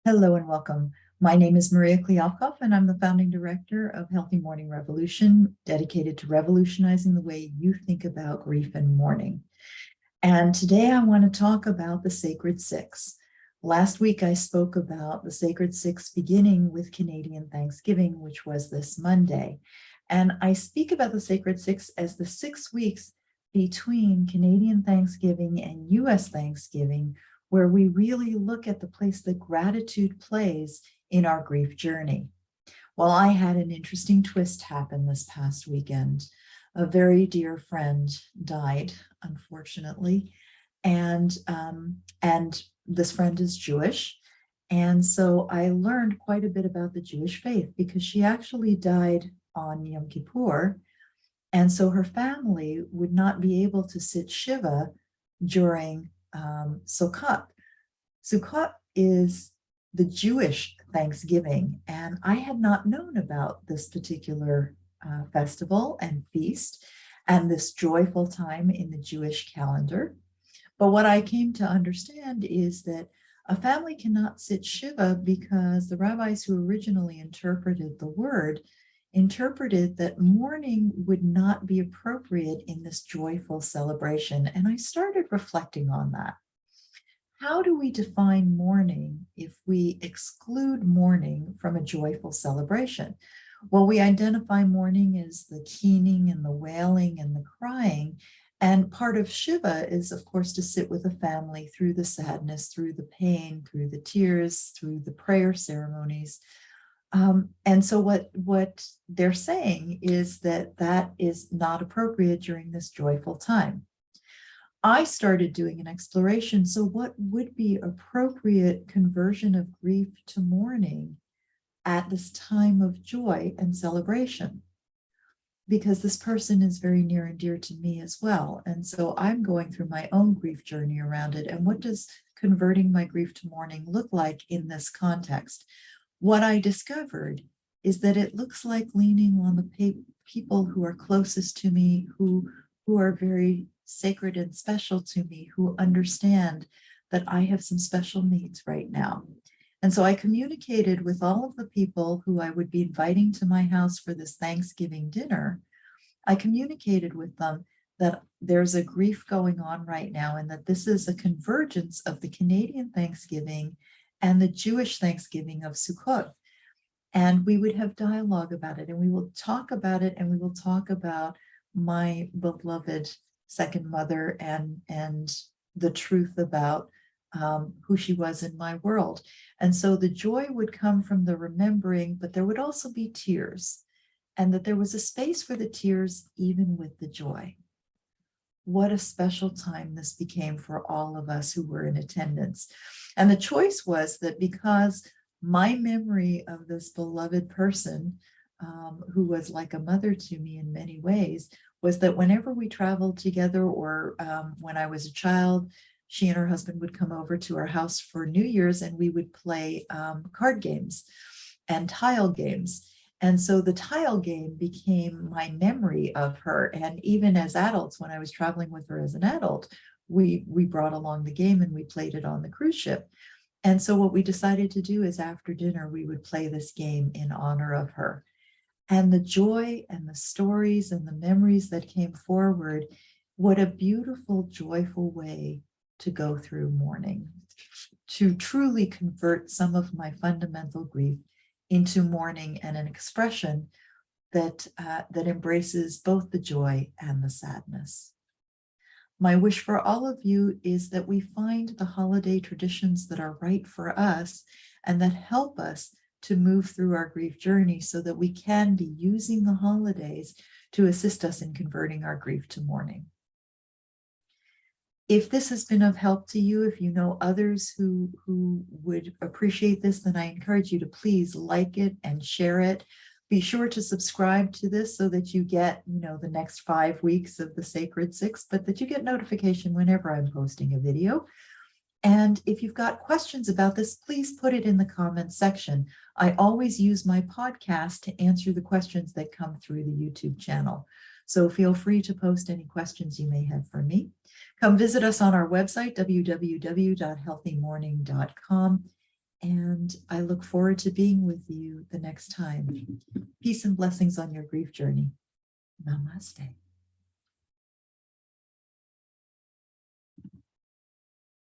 Hello and welcome. My name is Maria Klialkoff, and I'm the founding director of Healthy Mourning Revolution, dedicated to revolutionizing the way you think about grief and mourning. And today I want to talk about the Sacred Six. Last week I spoke about the Sacred Six beginning with Canadian Thanksgiving, which was this Monday. And I speak about the Sacred Six as the 6 weeks between Canadian Thanksgiving and US Thanksgiving, where we really look at the place that gratitude plays in our grief journey. Well, I had an interesting twist happen this past weekend. A very dear friend died, unfortunately, and this friend is Jewish. And so I learned quite a bit about the Jewish faith because she actually died on Yom Kippur. And so her family would not be able to sit Shiva during Sukkot. Sukkot is the Jewish Thanksgiving, and I had not known about this particular festival and feast and this joyful time in the Jewish calendar. But what I came to understand is that a family cannot sit Shiva because the rabbis who originally interpreted the word interpreted that mourning would not be appropriate in this joyful celebration. And I started reflecting on that. How do we define mourning if we exclude mourning from a joyful celebration? Well, we identify mourning as the keening and the wailing and the crying. And part of Shiva is, of course, to sit with a family through the sadness, through the pain, through the tears, through the prayer ceremonies. And so what they're saying is that that is not appropriate during this joyful time. I started doing an exploration. So what would be appropriate conversion of grief to mourning at this time of joy and celebration? Because this person is very near and dear to me as well. And so I'm going through my own grief journey around it. And what does converting my grief to mourning look like in this context? What I discovered is that it looks like leaning on the people who are closest to me, who are very sacred and special to me, who understand that I have some special needs right now. And so I communicated with all of the people who I would be inviting to my house for this Thanksgiving dinner. I communicated with them that there's a grief going on right now and that this is a convergence of the Canadian Thanksgiving and the Jewish Thanksgiving of Sukkot. And we would have dialogue about it, and we will talk about it, and we will talk about my beloved second mother and the truth about who she was in my world. And so the joy would come from the remembering, but there would also be tears, and that there was a space for the tears even with the joy. What a special time this became for all of us who were in attendance. And the choice was that because my memory of this beloved person, who was like a mother to me in many ways, was that whenever we traveled together or when I was a child, she and her husband would come over to our house for New Year's and we would play card games and tile games. And so the tile game became my memory of her. And even as adults, when I was traveling with her as an adult, we brought along the game and we played it on the cruise ship. And so what we decided to do is after dinner, we would play this game in honor of her. And the joy and the stories and the memories that came forward, what a beautiful, joyful way to go through mourning, to truly convert some of my fundamental grief into mourning and an expression that embraces both the joy and the sadness. My wish for all of you is that we find the holiday traditions that are right for us and that help us to move through our grief journey so that we can be using the holidays to assist us in converting our grief to mourning. If this has been of help to you, if you know others who would appreciate this, then I encourage you to please like it and share it. Be sure to subscribe to this so that you get, the next 5 weeks of the Sacred Six, but that you get notification whenever I'm posting a video. And if you've got questions about this, please put it in the comments section. I always use my podcast to answer the questions that come through the YouTube channel. So feel free to post any questions you may have for me. Come visit us on our website, www.healthymourning.com. And I look forward to being with you the next time. Peace and blessings on your grief journey. Namaste.